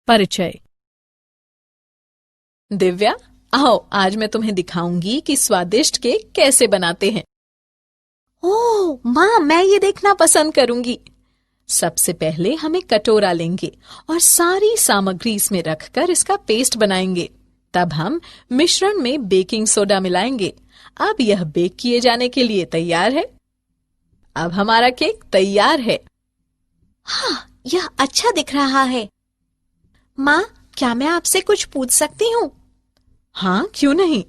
परिचय। दिव्या, आओ आज मैं तुम्हें दिखाऊंगी कि स्वादिष्ट केक कैसे बनाते हैं। ओह माँ, मैं ये देखना पसंद करूंगी। सबसे पहले हम एक कटोरा लेंगे और सारी सामग्री इसमें रखकर इसका पेस्ट बनाएंगे। तब हम मिश्रण में बेकिंग सोडा मिलाएंगे। अब यह बेक किए जाने के लिए तैयार है। अब हमारा केक तैयार है। हाँ, यह अच्छा दिख रहा है। माँ, क्या मैं आपसे कुछ पूछ सकती हूँ? हाँ, क्यों नहीं।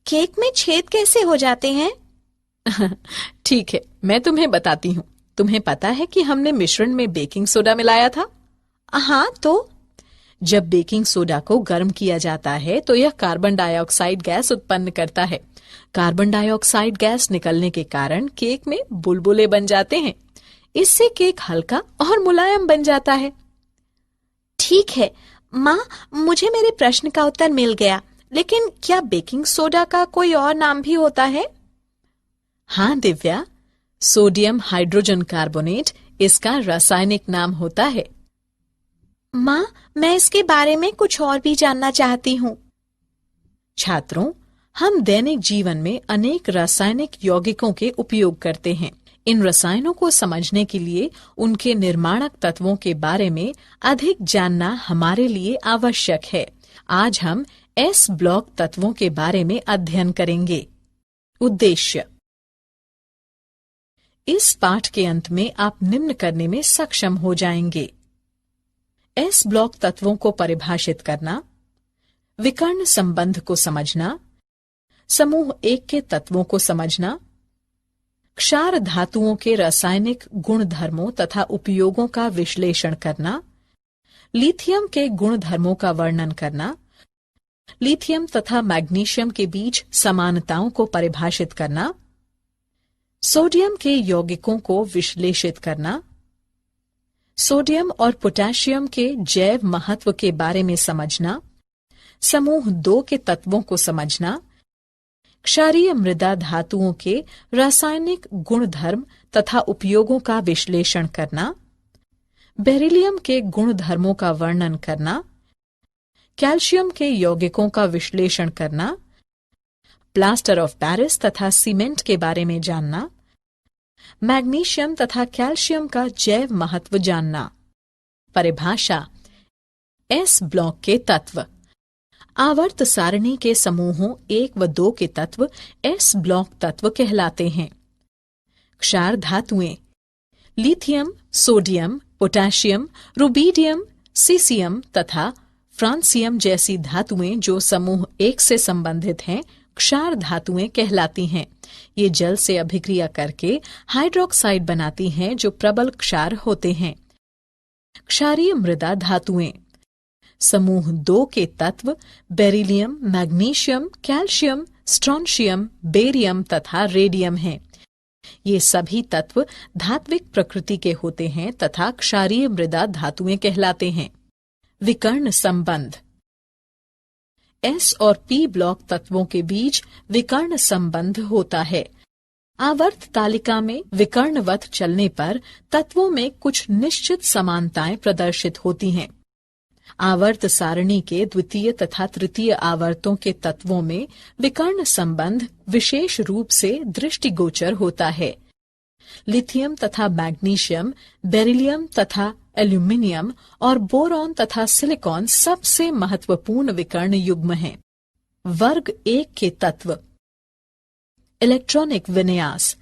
केक में छेद कैसे हो जाते हैं? ठीक है, मैं तुम्हें बताती हूँ। तुम्हें पता है कि हमने मिश्रण में बेकिंग सोडा मिलाया था? हाँ, तो जब बेकिंग सोडा को गर्म किया जाता है तो यह कार्बन डाइऑक्साइड गैस उत्पन्न करता है। कार्बन डाइऑक्साइड गैस निकलने के कारण केक में बुलबुले बन जाते हैं। इससे केक हल्का और मुलायम बन जाता है। ठीक है माँ, मुझे मेरे प्रश्न का उत्तर मिल गया, लेकिन क्या बेकिंग सोडा का कोई और नाम भी होता है? हाँ दिव्या, सोडियम हाइड्रोजन कार्बोनेट इसका रासायनिक नाम होता है। माँ, मैं इसके बारे में कुछ और भी जानना चाहती हूँ। छात्रों, हम दैनिक जीवन में अनेक रासायनिक यौगिकों के उपयोग करते हैं। इन रसायनों को समझने के लिए उनके निर्माणक तत्वों के बारे में अधिक जानना हमारे लिए आवश्यक है। आज हम एस ब्लॉक तत्वों के बारे में अध्ययन करेंगे। उद्देश्य। इस पाठ के अंत में आप निम्न करने में सक्षम हो जाएंगे। एस ब्लॉक तत्वों को परिभाषित करना, विकर्ण संबंध को समझना, समूह 1 के तत्वों को समझना, क्षार धातुओं के रासायनिक गुणधर्मों तथा उपयोगों का विश्लेषण करना, लिथियम के गुणधर्मों का वर्णन करना, लिथियम तथा मैग्नीशियम के बीच समानताओं को परिभाषित करना, सोडियम के यौगिकों को विश्लेषित करना, सोडियम और पोटेशियम के जैव महत्व के बारे में समझना, समूह 2 के तत्वों को समझना, क्षारीय मृदा धातुओं के रासायनिक गुणधर्म तथा उपयोगों का विश्लेषण करना, बेरिलियम के गुणधर्मों का वर्णन करना, कैल्शियम के यौगिकों का विश्लेषण करना, प्लास्टर ऑफ पेरिस तथा सीमेंट के बारे में जानना, मैग्नीशियम तथा कैल्शियम का जैव महत्व जानना। परिभाषा। एस ब्लॉक के तत्व। आवर्त सारणी के समूहों 1 व 2 के तत्व एस ब्लॉक तत्व कहलाते हैं। क्षार धातुएं lithium, sodium, potassium, rubidium, caesium तथा फ्रांसियम जैसी धातुएं जो समूह 1 से संबंधित हैं, क्षार धातुएं कहलाती हैं। ये जल से अभिक्रिया करके हाइड्रोक्साइड बनाती हैं जो प्रबल क्षार होते हैं। क्षारीय मृदा धातुएं समूह 2 के तत्व beryllium, magnesium, calcium, strontium, barium तथा रेडियम हैं। ये सभी तत्व धात्विक प्रकृति के होते हैं तथा क्षारीय मृदा धातुएं कहलाते हैं। विकर्ण संबंध। एस और पी ब्लॉक तत्वों के बीच विकर्ण संबंध होता है। आवर्त तालिका में विकर्णवत चलने पर तत्वों में कुछ निश्चित समानताएं प्रदर्शित होती हैं। आवर्त सारणी के द्वितीय तथा तृतीय आवर्तों के तत्वों में विकर्ण संबंध विशेष रूप से दृष्टिगोचर होता है। लिथियम तथा मैग्नीशियम, बेरिलियम तथा एल्यूमिनियम और बोरॉन तथा सिलिकॉन सबसे महत्वपूर्ण विकर्ण युग्म हैं। वर्ग 1 के तत्व। इलेक्ट्रॉनिक विन्यास।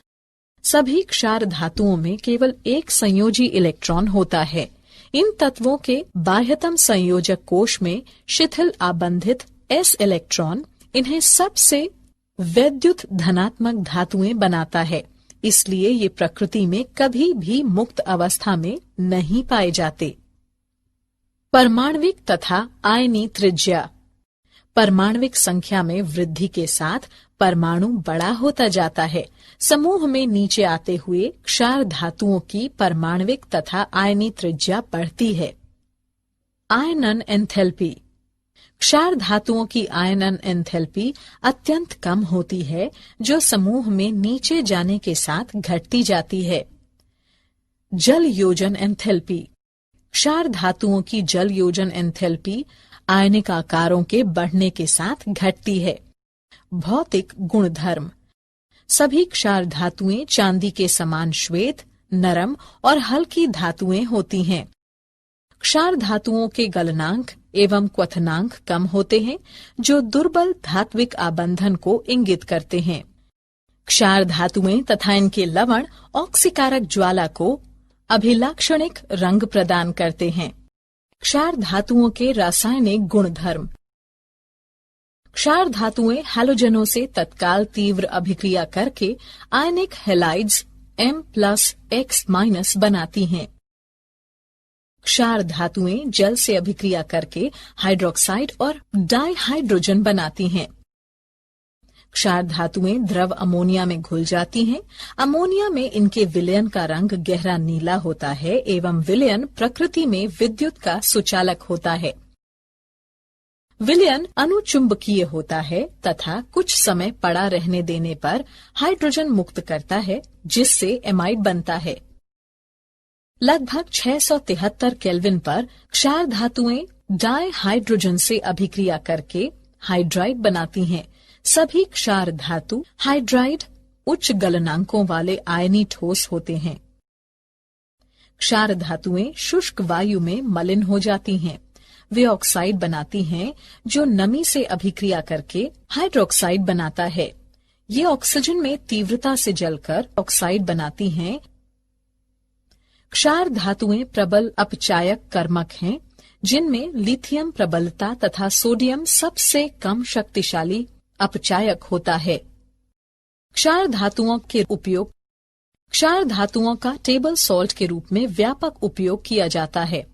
सभी क्षार धातुओं में केवल एक संयोजी इलेक्ट्रॉन होता है। इन तत्वों के बाह्यतम संयोजक कोश में शिथिल आबंधित s इलेक्ट्रॉन इन्हें सबसे वैद्युत धनात्मक धातुएं बनाता है। इसलिए ये प्रकृति में कभी भी मुक्त अवस्था में नहीं पाए जाते। परमाण्विक तथा आयनी त्रिज्या। परमाण्विक संख्या में वृद्धि के साथ परमाणु बड़ा होता जाता है। समूह में नीचे आते हुए क्षार धातुओं की परमाण्विक तथा आयनी त्रिज्या बढ़ती है। आयनन एंथैल्पी। क्षार धातुओं की आयनन एंथैल्पी अत्यंत कम होती है, जो समूह में नीचे जाने के साथ घटती जाती है। जल योजन एंथैल्पी। क्षार धातुओं की जल योजन एंथैल्पी आयनिक आकारों के बढ़ने के साथ घटती है। भौतिक गुणधर्म। सभी क्षार धातुएं चांदी के समान श्वेत, नरम और हल्की धातुएं होती हैं। क्षार धातुओं के गलनांक एवं क्वथनांक कम होते हैं, जो दुर्बल धात्विक आबंधन को इंगित करते हैं। क्षार धातुएं तथा इनके लवण ऑक्सीकारक ज्वाला को अभिलाक्षणिक रंग प्रदान करते हैं। क्षार धातुओं के रासायनिक गुणधर्म। क्षार धातुएं हैलोजनों से तत्काल तीव्र अभिक्रिया करके आयनिक हैलाइड्स M+X- बनाती हैं। क्षार धातुएं जल से अभिक्रिया करके हाइड्रोक्साइड और डाइहाइड्रोजन बनाती हैं। क्षार धातुएं द्रव अमोनिया में घुल जाती हैं। अमोनिया में इनके विलयन का रंग गहरा नीला होता है एवं विलयन प्रकृति में विद्युत का सुचालक होता है। विलयन अनुचुंबकीय होता है तथा कुछ समय पड़ा रहने देने पर हाइड्रोजन मुक्त करता है, जिससे एमाइड बनता है। लगभग 673 केल्विन पर क्षार धातुएं डाइहाइड्रोजन से अभिक्रिया करके हाइड्राइड बनाती हैं। सभी क्षार धातु हाइड्राइड उच्च गलनांकों वाले आयनी ठोस होते हैं। क्षार धातुएं शुष्क वायु में मलिन हो जाती हैं। वे ऑक्साइड बनाती हैं, जो नमी से अभिक्रिया करके हाइड्रोक्साइड बनाता है। ये ऑक्सीजन में तीव्रता से जलकर ऑक्साइड बनाती हैं। क्षार धातुएं प्रबल अपचायक कर्मक हैं, जिनमें लिथियम प्रबलता तथा सोडियम सबसे कम शक्तिशाली अपचायक होता है। क्षार धातुओं के उपयोग। क्षार धातुओं का टेबल सॉल्ट के रूप में व्यापक उपयोग किया जाता है।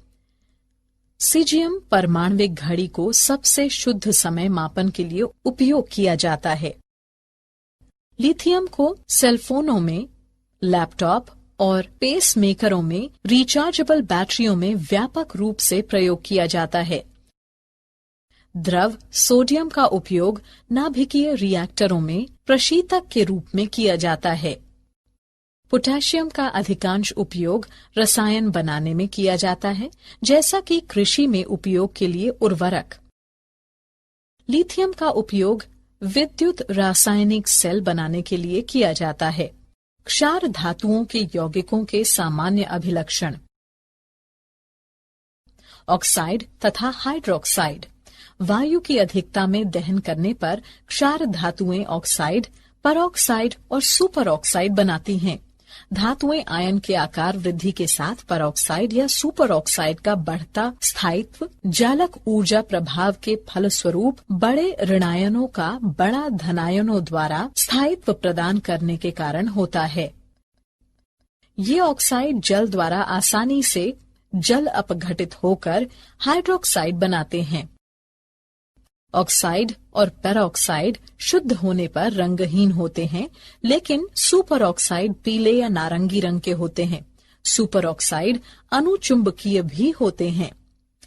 सीजियम परमाणविक घड़ी को सबसे शुद्ध समय मापन के लिए उपयोग किया जाता है। लिथियम को सेलफोनों में, लैपटॉप और पेसमेकरों में, रिचार्जेबल बैटरियों में व्यापक रूप से प्रयोग किया जाता है। द्रव सोडियम का उपयोग नाभिकीय रिएक्टरों में प्रशीतक के रूप में किया जाता है। पोटेशियम का अधिकांश उपयोग रसायन बनाने में किया जाता है, जैसा कि कृषि में उपयोग के लिए उर्वरक। लिथियम का उपयोग विद्युत रासायनिक सेल बनाने के लिए किया जाता है। क्षार धातुओं के यौगिकों के सामान्य अभिलक्षण। ऑक्साइड तथा हाइड्रोक्साइड। वायु की अधिकता में दहन करने पर क्षार धातुएं ऑक्साइड, परऑक्साइड और सुपर ऑक्साइड बनाती हैं। धातुएं आयन के आकार वृद्धि के साथ परऑक्साइड या सुपर ऑक्साइड का बढ़ता स्थायित्व जालक ऊर्जा प्रभाव के फलस्वरूप बड़े ऋणायनों का बड़ा धनायनों द्वारा स्थायित्व प्रदान करने के कारण होता है। ये ऑक्साइड जल द्वारा आसानी से जल अपघटित होकर हाइड्रोक्साइड बनाते हैं। ऑक्साइड और पेरोक्साइड शुद्ध होने पर रंगहीन होते हैं, लेकिन सुपर ऑक्साइड पीले या नारंगी रंग के होते हैं। सुपर ऑक्साइड अनुचुंबकीय भी होते हैं।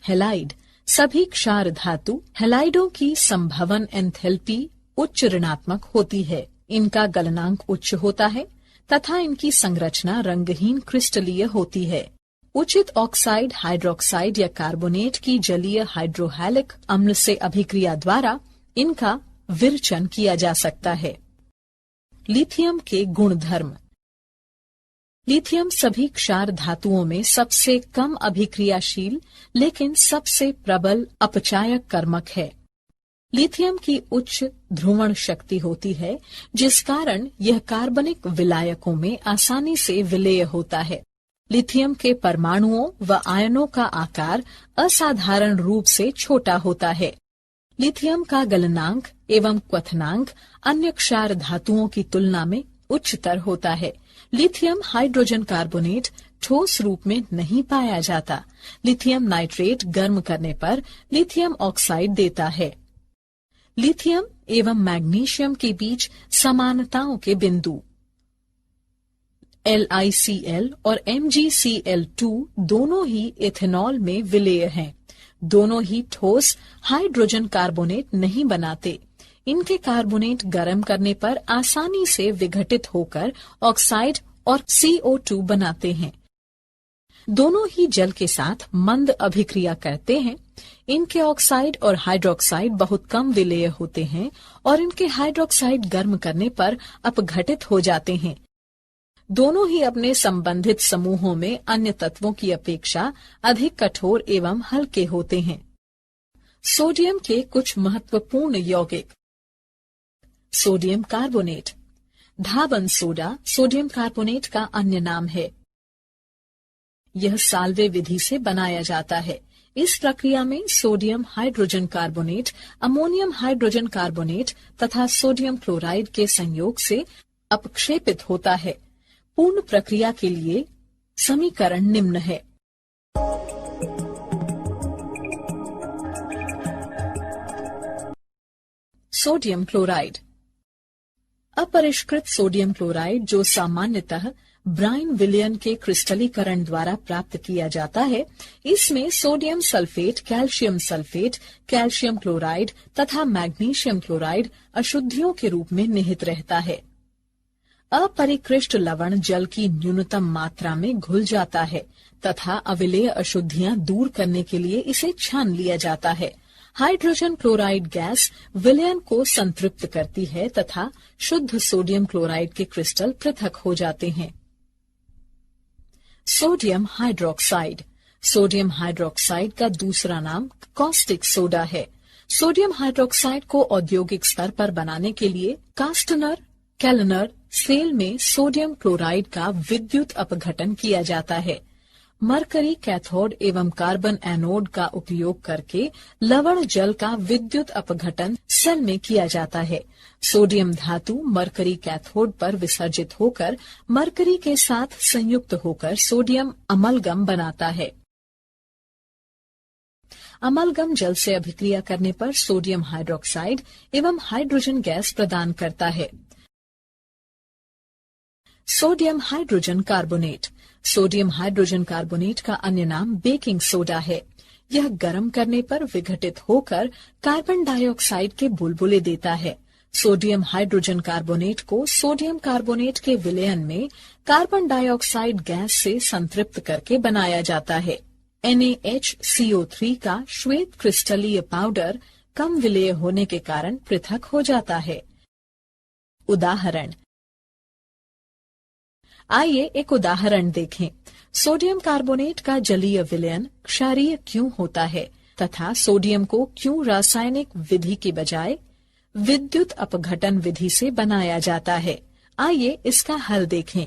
हैलाइड। सभी क्षार धातु हैलाइडों की संभवन एंथैल्पी उच्च ऋणात्मक होती है। इनका गलनांक उच्च होता है तथा इनकी संरचना रंगहीन क्रिस्टलीय होती है। उचित ऑक्साइड, हाइड्रोक्साइड या कार्बोनेट की जलीय हाइड्रोहैलिक अम्ल से अभिक्रिया द्वारा इनका विरचन किया जा सकता है। लिथियम के गुणधर्म। लिथियम सभी क्षार धातुओं में सबसे कम अभिक्रियाशील लेकिन सबसे प्रबल अपचायक कर्मक है। लिथियम की उच्च ध्रुवण शक्ति होती है, जिस कारण यह कार्बनिक विलायकों में आसानी से विलेय होता है। लिथियम के परमाणुओं व आयनों का आकार असाधारण रूप से छोटा होता है। लिथियम का गलनांक एवं क्वथनांक अन्य क्षार धातुओं की तुलना में उच्चतर होता है। लिथियम हाइड्रोजन कार्बोनेट ठोस रूप में नहीं पाया जाता। लिथियम नाइट्रेट गर्म करने पर लिथियम ऑक्साइड देता है। लिथियम एवं मैग्नीशियम के बीच समानताओं के बिंदु। LiCl और MgCl2 दोनों ही इथेनॉल में विलेय हैं। दोनों ही ठोस हाइड्रोजन कार्बोनेट नहीं बनाते। इनके कार्बोनेट गर्म करने पर आसानी से विघटित होकर ऑक्साइड और CO2 बनाते हैं। दोनों ही जल के साथ मंद अभिक्रिया करते हैं। इनके ऑक्साइड और हाइड्रोक्साइड बहुत कम विलेय होते हैं और इनके हाइड्रोक्साइड गर्म करने पर अपघटित हो जाते हैं। दोनों ही अपने संबंधित समूहों में अन्य तत्वों की अपेक्षा अधिक कठोर एवं हल्के होते हैं। सोडियम के कुछ महत्वपूर्ण यौगिक। Sodium carbonate. धावन सोडा सोडियम कार्बोनेट का अन्य नाम है। यह साल्वे विधि से बनाया जाता है। इस प्रक्रिया में sodium hydrogen carbonate, ammonium hydrogen carbonate तथा सोडियम क्लोराइड के संयोग से अपक्षेपित होता है। पूर्ण प्रक्रिया के लिए समीकरण निम्न है। Sodium chloride. अपरिष्कृत सोडियम क्लोराइड जो सामान्यतः ब्राइन विलियन के क्रिस्टलीकरण द्वारा प्राप्त किया जाता है, इसमें sodium sulphate, calcium sulphate, calcium chloride तथा मैग्नीशियम क्लोराइड अशुद्धियों के रूप में निहित रहता है। अपरिकृष्ट लवण जल की न्यूनतम मात्रा में घुल जाता है तथा अविलेय अशुद्धियां दूर करने के लिए इसे छान लिया जाता है। हाइड्रोजन क्लोराइड गैस विलयन को संतृप्त करती है तथा शुद्ध सोडियम क्लोराइड के क्रिस्टल पृथक हो जाते हैं। Sodium hydroxide. सोडियम हाइड्रोक्साइड का दूसरा नाम कॉस्टिक सोडा है। सोडियम हाइड्रोक्साइड को औद्योगिक स्तर पर बनाने के लिए कास्टनर, केलनर सेल में सोडियम क्लोराइड का विद्युत अपघटन किया जाता है। मरकरी कैथोड एवं कार्बन एनोड का उपयोग करके लवण जल का विद्युत अपघटन सेल में किया जाता है। सोडियम धातु मरकरी कैथोड पर विसर्जित होकर मरकरी के साथ संयुक्त होकर सोडियम अमलगम बनाता है। अमलगम जल से अभिक्रिया करने पर सोडियम हाइड्रोक्साइड एवं हाइड्रोजन गैस प्रदान करता है। Sodium hydrogen carbonate. Sodium hydrogen carbonate का अन्य नाम बेकिंग सोडा है। यह गर्म करने पर विघटित होकर कार्बन डाइऑक्साइड के बुलबुले देता है। सोडियम हाइड्रोजन कार्बोनेट को सोडियम कार्बोनेट के विलयन में कार्बन डाइऑक्साइड गैस से संतृप्त करके बनाया जाता है। NaHCO3 का श्वेत क्रिस्टलीय पाउडर कम विलेय होने के कारण पृथक हो जाता है। उदाहरण। आइए एक उदाहरण देखें। सोडियम कार्बोनेट का जलीय विलयन क्षारीय क्यों होता है तथा सोडियम को क्यों रासायनिक विधि के बजाय विद्युत अपघटन विधि से बनाया जाता है। आइए इसका हल देखें।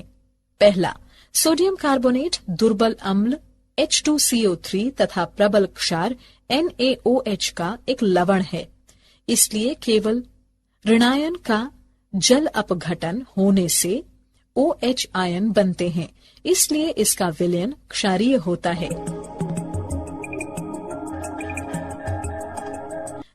पहला, सोडियम कार्बोनेट दुर्बल अम्ल H2CO3 तथा प्रबल क्षार NaOH का एक लवण है। इसलिए केवल ऋणायन का जल अपघटन होने से OH आयन बनते हैं। इसलिए इसका विलयन क्षारीय होता है।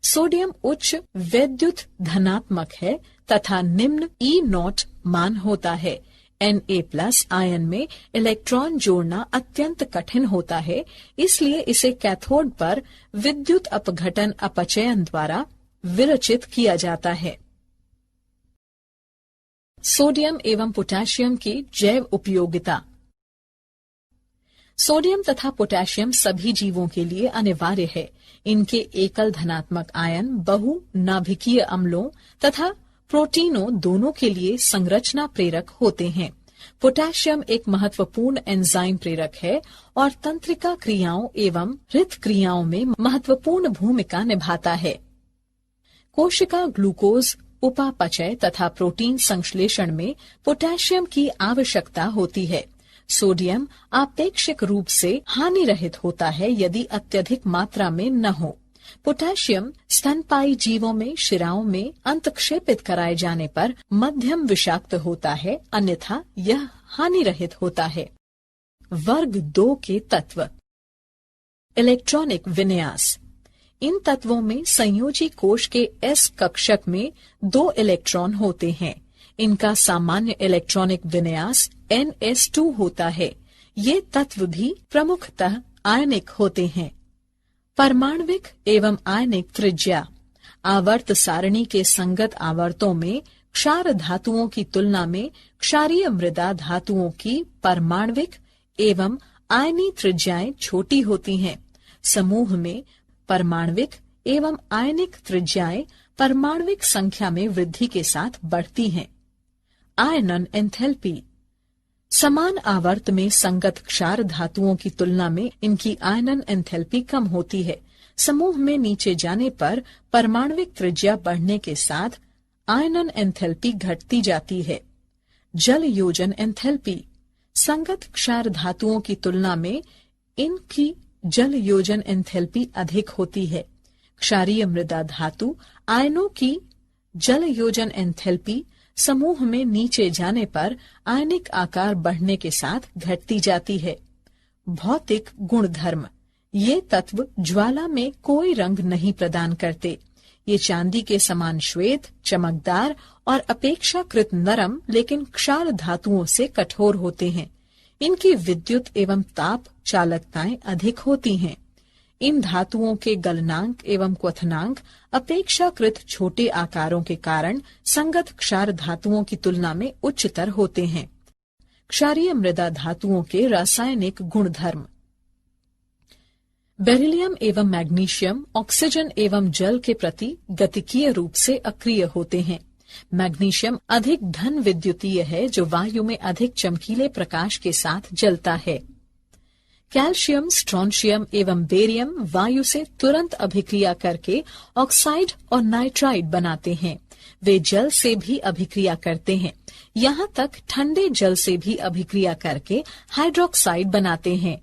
सोडियम उच्च वैद्युत धनात्मक है तथा निम्न E0 मान होता है। Na+ आयन में इलेक्ट्रॉन जोड़ना अत्यंत कठिन होता है, इसलिए इसे कैथोड पर विद्युत अपघटन अपचयन द्वारा विरचित किया जाता है। सोडियम एवं पोटेशियम की जैव उपयोगिता। सोडियम तथा पोटेशियम सभी जीवों के लिए अनिवार्य है। इनके एकल धनात्मक आयन बहु नाभिकीय अम्लों तथा प्रोटीनों दोनों के लिए संरचना प्रेरक होते हैं। पोटेशियम एक महत्वपूर्ण एंजाइम प्रेरक है और तंत्रिका क्रियाओं एवं हृत क्रियाओं में महत्वपूर्ण भूमिका निभाता है। कोशिका ग्लूकोज उपापचय तथा प्रोटीन संश्लेषण में पोटेशियम की आवश्यकता होती है। सोडियम आपेक्षिक रूप से हानि रहित होता है यदि अत्यधिक मात्रा में न हो। पोटेशियम स्तनपायी जीवों में शिराओं में अंतक्षेपित कराए जाने पर मध्यम विषाक्त होता है, अन्यथा यह हानि रहित होता है। वर्ग 2 के तत्व। इलेक्ट्रॉनिक विन्यास। इन तत्वों में संयोजी कोश के S कक्षक में 2 इलेक्ट्रॉन होते हैं। इनका सामान्य इलेक्ट्रॉनिक विन्यास NS2 होता है। ये तत्व भी प्रमुखतः आयनिक होते हैं। परमाण्विक एवं आयनिक त्रिज्या। आवर्त सारणी के संगत आवर्तों में क्षार धातुओं की तुलना में क्षारीय मृदा धातुओं की परमाण्विक एवं आयनी त्रिज्याएं छोटी होती हैं। समूह में परमाण्विक एवं आयनिक त्रिज्याएं परमाण्विक संख्या में वृद्धि के साथ बढ़ती हैं। आयनन एंथैल्पी। समान आवर्त में संगत क्षार धातुओं की तुलना में इनकी आयनन एंथैल्पी कम होती है। समूह में नीचे जाने पर परमाण्विक त्रिज्या बढ़ने के साथ आयनन एंथैल्पी घटती जाती है। जल योजन एंथैल्पी। संगत क्षार धातुओं की तुलना में इनकी जल योजन एंथैल्पी अधिक होती है। क्षारीय मृदा धातु आयनों की जल योजन एंथैल्पी समूह में नीचे जाने पर आयनिक आकार बढ़ने के साथ घटती जाती है। भौतिक गुणधर्म। ये तत्व ज्वाला में कोई रंग नहीं प्रदान करते। ये चांदी के समान श्वेत, चमकदार और अपेक्षाकृत नरम लेकिन क्षार धातुओं से कठोर होते हैं। इनकी विद्युत एवं ताप चालकताएं अधिक होती हैं। इन धातुओं के गलनांक एवं क्वथनांक अपेक्षाकृत छोटे आकारों के कारण संगत क्षार धातुओं की तुलना में उच्चतर होते हैं। क्षारीय मृदा धातुओं के रासायनिक गुणधर्म। बेरिलियम एवं मैग्नीशियम ऑक्सीजन एवं जल के प्रति गतिकीय रूप से अक्रिय होते हैं। मैग्नीशियम अधिक धन विद्युतीय है जो वायु में अधिक चमकीले प्रकाश के साथ जलता है। कैल्शियम, स्ट्रोंशियम एवं बेरियम वायु से तुरंत अभिक्रिया करके ऑक्साइड और नाइट्राइड बनाते हैं। वे जल से भी अभिक्रिया करते हैं। यहाँ तक ठंडे जल से भी अभिक्रिया करके हाइड्रोक्साइड बनाते हैं।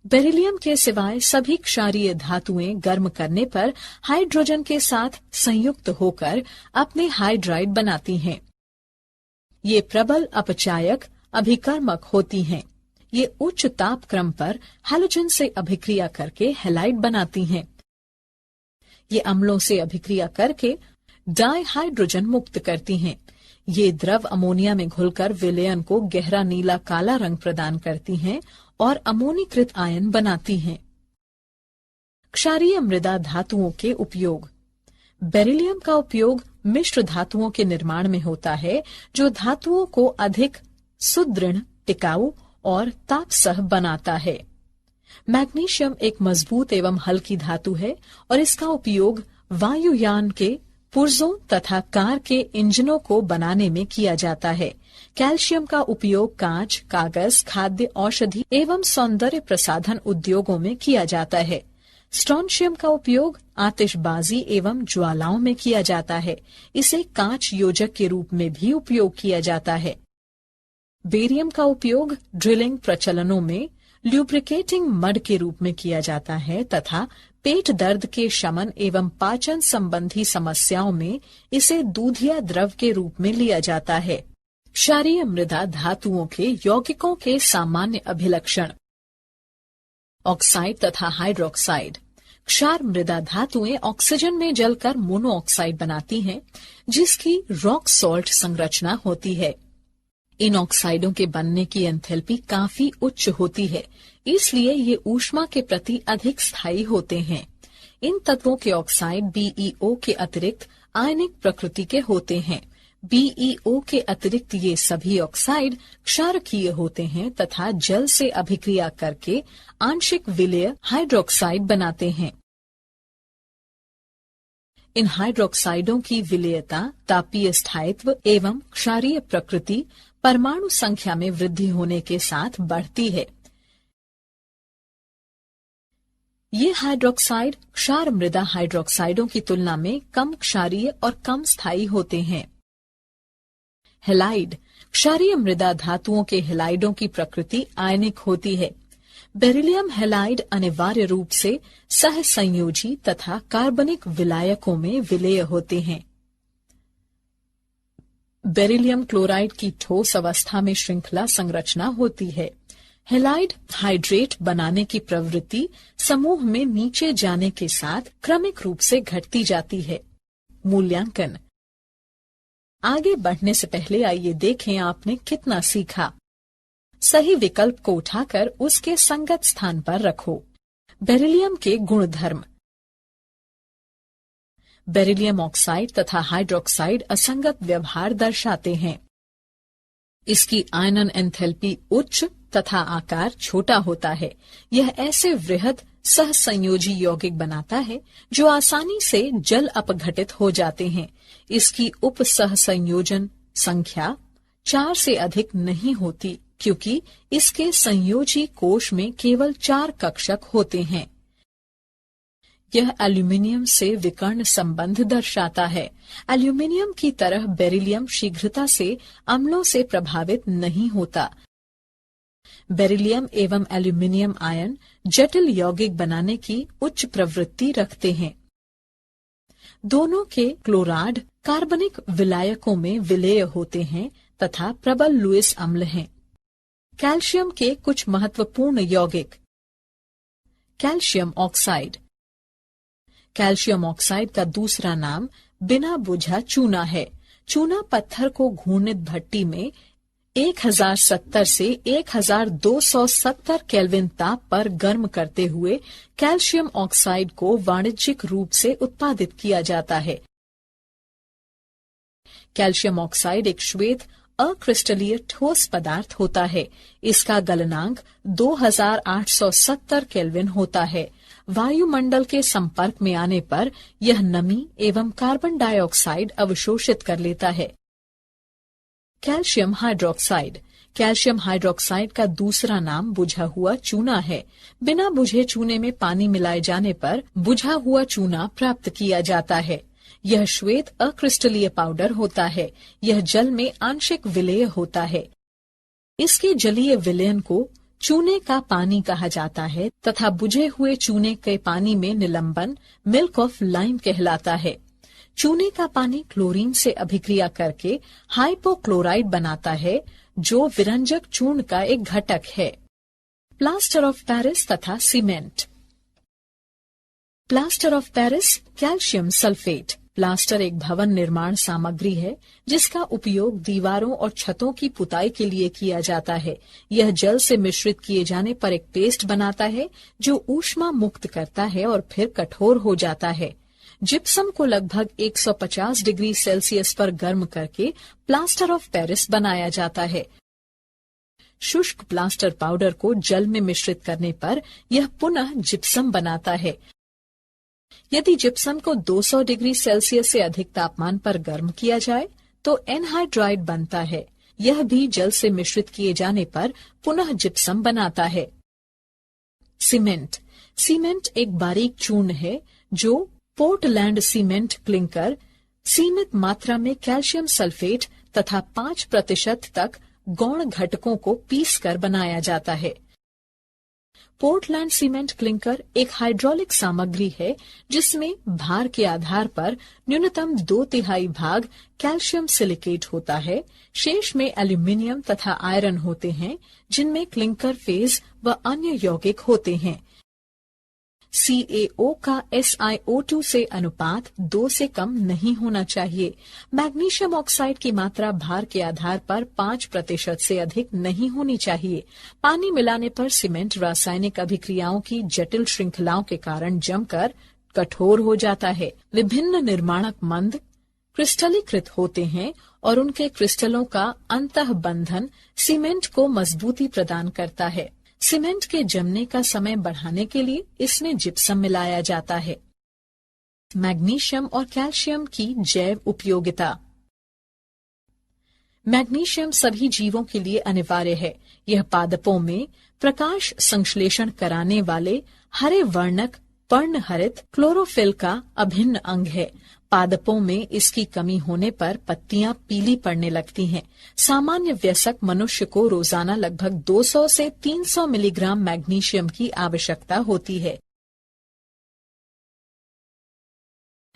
बेरिलियम के सिवाय सभी क्षारीय धातुएं गर्म करने पर हाइड्रोजन के साथ संयुक्त होकर अपने हाइड्राइड बनाती हैं। ये प्रबल अपचायक अभिकर्मक होती हैं। ये उच्च ताप क्रम पर हैलोजन से अभिक्रिया करके हैलाइड बनाती हैं। ये अम्लों से अभिक्रिया करके डाइहाइड्रोजन मुक्त करती हैं। ये द्रव अमोनिया में घुलकर विलयन को गहरा नीला काला रंग प्रदान करती हैं और अमोनीकृत आयन बनाती हैं। क्षारीय मृदा धातुओं के उपयोग। बेरिलियम का उपयोग मिश्र धातुओं के निर्माण में होता है जो धातुओं को अधिक सुदृढ़, टिकाऊ और तापसह बनाता है। मैग्नीशियम एक मजबूत एवं हल्की धातु है और इसका उपयोग वायुयान के पुर्जों तथा कार के इंजनों को बनाने में किया जाता है। कैल्शियम का उपयोग कांच, कागज, खाद्य, औषधि एवं सौंदर्य प्रसाधन उद्योगों में किया जाता है। स्ट्रोंशियम का उपयोग आतिशबाजी एवं ज्वालाओं में किया जाता है। इसे कांच योजक के रूप में भी उपयोग किया जाता है। बेरियम का उपयोग ड्रिलिंग प्रचलनों में ल्यूब्रिकेटिंग मड के रूप में किया जाता है तथा पेट दर्द के शमन एवं पाचन संबंधी समस्याओं में इसे दूधिया द्रव के रूप में लिया जाता है। क्षारीय मृदा धातुओं के यौगिकों के सामान्य अभिलक्षण। ऑक्साइड तथा हाइड्रोक्साइड। क्षार मृदा धातुएं ऑक्सीजन में जलकर मोनोऑक्साइड बनाती हैं, जिसकी रॉक सॉल्ट संरचना होती है। इन ऑक्साइडों के बनने की एंथैल्पी काफी उच्च होती है, इसलिए ये ऊष्मा के प्रति अधिक स्थायी होते हैं। इन तत्वों के ऑक्साइड बीईओ के अतिरिक्त आयनिक प्रकृति के होते हैं। बीईओ के अतिरिक्त ये सभी ऑक्साइड क्षारकीय होते हैं तथा जल से अभिक्रिया करके आंशिक विलय हाइड्रोक्साइड बनाते हैं। इन हाइड्रोक्साइडों की विलयता, तापीय स्थायित्व एवं क्षारीय प्रकृति परमाणु संख्या में वृद्धि होने के साथ बढ़ती है। ये हाइड्रोक्साइड क्षार मृदा हाइड्रोक्साइडों की तुलना में कम क्षारीय और कम स्थायी होते हैं। हैलाइड। क्षारीय मृदा धातुओं के हैलाइडों की प्रकृति आयनिक होती है। बेरिलियम हैलाइड अनिवार्य रूप से सहसंयोजी तथा कार्बनिक विलायकों में विलेय होते हैं। बेरिलियम क्लोराइड की ठोस अवस्था में श्रृंखला संरचना होती है। हैलाइड हाइड्रेट बनाने की प्रवृत्ति समूह में नीचे जाने के साथ क्रमिक रूप से घटती जाती है। मूल्यांकन। आगे बढ़ने से पहले आइए देखें आपने कितना सीखा। सही विकल्प को उठाकर उसके संगत स्थान पर रखो। बेरिलियम के गुणधर्म। बेरिलियम ऑक्साइड तथा हाइड्रोक्साइड असंगत व्यवहार दर्शाते हैं। इसकी आयनन एंथैल्पी उच्च तथा आकार छोटा होता है। यह ऐसे वृहद सहसंयोजी यौगिक बनाता है जो आसानी से जल अपघटित हो जाते हैं। इसकी उप सहसंयोजन संख्या 4 से अधिक नहीं होती क्योंकि इसके संयोजी कोश में केवल 4 कक्षक होते हैं। यह एल्यूमिनियम से विकर्ण संबंध दर्शाता है। एल्यूमिनियम की तरह बेरिलियम शीघ्रता से अम्लों से प्रभावित नहीं होता। बेरिलियम एवं एल्यूमिनियम आयन जटिल यौगिक बनाने की उच्च प्रवृत्ति रखते हैं। दोनों के क्लोराइड कार्बनिक विलायकों में विलेय होते हैं तथा प्रबल लुईस अम्ल हैं। कैल्शियम के कुछ महत्वपूर्ण यौगिक। Calcium oxide. कैल्शियम ऑक्साइड का दूसरा नाम बिना बुझा चूना है। चूना पत्थर को घूर्णित भट्टी में 1070 से 1270 केल्विन ताप पर गर्म करते हुए कैल्शियम ऑक्साइड को वाणिज्यिक रूप से उत्पादित किया जाता है। कैल्शियम ऑक्साइड एक श्वेत अक्रिस्टलीय ठोस पदार्थ होता है। इसका गलनांक 2870 केल्विन होता है। वायुमंडल के संपर्क में आने पर यह नमी एवं कार्बन डाइऑक्साइड अवशोषित कर लेता है। Calcium hydroxide. कैल्शियम हाइड्रोक्साइड का दूसरा नाम बुझा हुआ चूना है। बिना बुझे चूने में पानी मिलाए जाने पर बुझा हुआ चूना प्राप्त किया जाता है। यह श्वेत अक्रिस्टलीय पाउडर होता है। यह जल में आंशिक विलेय होता है। इसके जलीय विलयन को चूने का पानी कहा जाता है तथा बुझे हुए चूने के पानी में निलंबन मिल्क ऑफ लाइम कहलाता है। चूने का पानी क्लोरीन से अभिक्रिया करके हाइपोक्लोराइड बनाता है जो विरंजक चूर्ण का एक घटक है। प्लास्टर ऑफ पेरिस तथा cement. Plaster of Paris calcium sulphate. Plaster एक भवन निर्माण सामग्री है जिसका उपयोग दीवारों और छतों की पुताई के लिए किया जाता है। यह जल से मिश्रित किए जाने पर एक पेस्ट बनाता है जो ऊष्मा मुक्त करता है और फिर कठोर हो जाता है। जिप्सम को लगभग 150 डिग्री सेल्सियस पर गर्म करके प्लास्टर ऑफ पेरिस बनाया जाता है। शुष्क प्लास्टर पाउडर को जल में मिश्रित करने पर यह पुनः जिप्सम बनाता है। यदि जिप्सम को 200 डिग्री सेल्सियस से अधिक तापमान पर गर्म किया जाए तो एनहाइड्राइड बनता है। यह भी जल से मिश्रित किए जाने पर पुनः जिप्सम बनाता है। सीमेंट। सीमेंट एक बारीक चूर्ण है जो पोर्टलैंड सीमेंट क्लिंकर सीमित मात्रा में कैल्शियम सल्फेट तथा 5% तक गौण घटकों को पीसकर बनाया जाता है। पोर्टलैंड सीमेंट क्लिंकर एक हाइड्रोलिक सामग्री है जिसमें भार के आधार पर न्यूनतम 2/3 भाग कैल्शियम सिलिकेट होता है। शेष में एल्यूमिनियम तथा आयरन होते हैं जिनमें क्लिंकर फेज व अन्य यौगिक होते हैं। CaO का SiO2 से अनुपात 2 से कम नहीं होना चाहिए। मैग्नीशियम ऑक्साइड की मात्रा भार के आधार पर 5% से अधिक नहीं होनी चाहिए। पानी मिलाने पर सीमेंट रासायनिक अभिक्रियाओं की जटिल श्रृंखलाओं के कारण जमकर कठोर हो जाता है। विभिन्न निर्माणक मंद क्रिस्टलीकृत होते हैं और उनके क्रिस्टलों का अंतःबंधन सीमेंट को मजबूती प्रदान करता है। सीमेंट के जमने का समय बढ़ाने के लिए इसमें जिप्सम मिलाया जाता है। मैग्नीशियम और कैल्शियम की जैव उपयोगिता। मैग्नीशियम सभी जीवों के लिए अनिवार्य है। यह पादपों में प्रकाश संश्लेषण कराने वाले हरे वर्णक पर्णहरित क्लोरोफिल का अभिन्न अंग है। पादपों में इसकी कमी होने पर पत्तियां पीली पड़ने लगती हैं। सामान्य वयस्क मनुष्य को रोजाना लगभग 200 से 300 मिलीग्राम मैग्नीशियम की आवश्यकता होती है।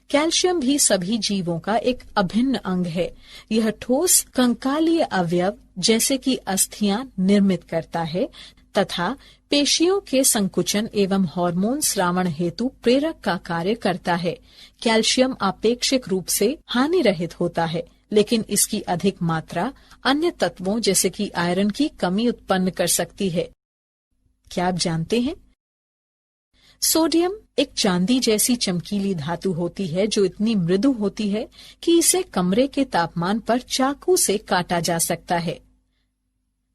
कैल्शियम भी सभी जीवों का एक अभिन्न अंग है। यह ठोस कंकालीय अवयव जैसे कि अस्थियां निर्मित करता है तथा पेशियों के संकुचन एवं हार्मोन स्रावण हेतु प्रेरक का कार्य करता है। कैल्शियम आपेक्षिक रूप से हानि रहित होता है, लेकिन इसकी अधिक मात्रा अन्य तत्वों जैसे कि आयरन की कमी उत्पन्न कर सकती है। क्या आप जानते हैं? सोडियम एक चांदी जैसी चमकीली धातु होती है जो इतनी मृदु होती है कि इसे कमरे के तापमान पर चाकू से काटा जा सकता है।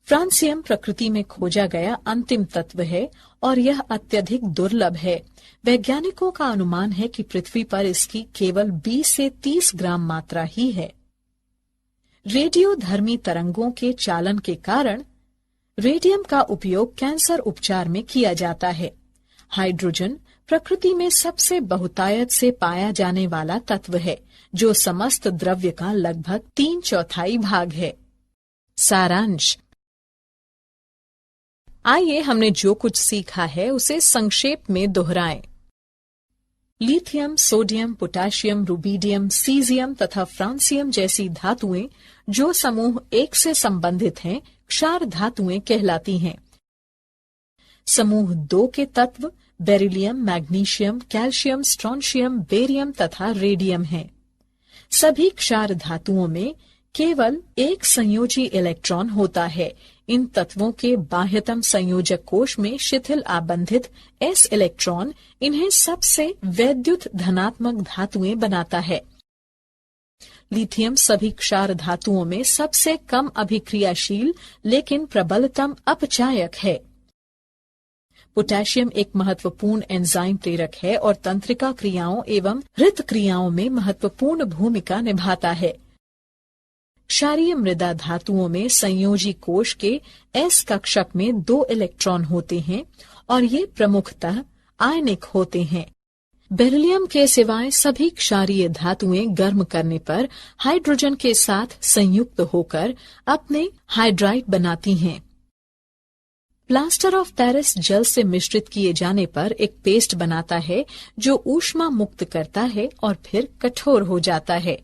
फ्रांसियम प्रकृति में खोजा गया अंतिम तत्व है और यह अत्यधिक दुर्लभ है। वैज्ञानिकों का अनुमान है कि पृथ्वी पर इसकी केवल 20 से 30 ग्राम मात्रा ही है। रेडियोधर्मी तरंगों के चालन के कारण रेडियम का उपयोग कैंसर उपचार में किया जाता है। हाइड्रोजन प्रकृति में सबसे बहुतायत से पाया जाने वाला तत्व है, जो समस्त द्रव्य का लगभग 3/4 भाग है। सारांश। आइए हमने जो कुछ सीखा है उसे संक्षेप में दोहराएं। Lithium, sodium, potassium, rubidium, caesium तथा फ्रांसियम जैसी धातुएं जो समूह 1 से संबंधित हैं, क्षार धातुएं कहलाती हैं। समूह 2 के तत्व beryllium, magnesium, calcium, strontium, barium तथा रेडियम हैं। सभी क्षार धातुओं में केवल एक संयोजी इलेक्ट्रॉन होता है। इन तत्वों के बाह्यतम संयोजक कोश में शिथिल आबंधित s इलेक्ट्रॉन इन्हें सबसे वैद्युत धनात्मक धातुएं बनाता है। लिथियम सभी क्षार धातुओं में सबसे कम अभिक्रियाशील लेकिन प्रबलतम अपचायक है। पोटेशियम एक महत्वपूर्ण एंजाइम प्रेरक है और तंत्रिका क्रियाओं एवं हृत क्रियाओं में महत्वपूर्ण भूमिका निभाता है। क्षारीय मृदा धातुओं में संयोजी कोश के s कक्षक में 2 इलेक्ट्रॉन होते हैं और ये प्रमुखतः आयनिक होते हैं। बेरिलियम के सिवाय सभी क्षारीय धातुएं गर्म करने पर हाइड्रोजन के साथ संयुक्त होकर अपने हाइड्राइड बनाती हैं। प्लास्टर ऑफ पेरिस जल से मिश्रित किए जाने पर एक पेस्ट बनाता है जो ऊष्मा मुक्त करता है और फिर कठोर हो जाता है।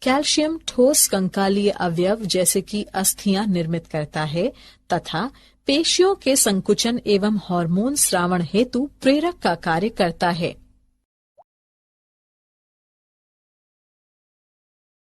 कैल्शियम ठोस कंकालीय अवयव जैसे कि अस्थियां निर्मित करता है तथा पेशियों के संकुचन एवं हार्मोन स्रावण हेतु प्रेरक का कार्य करता है।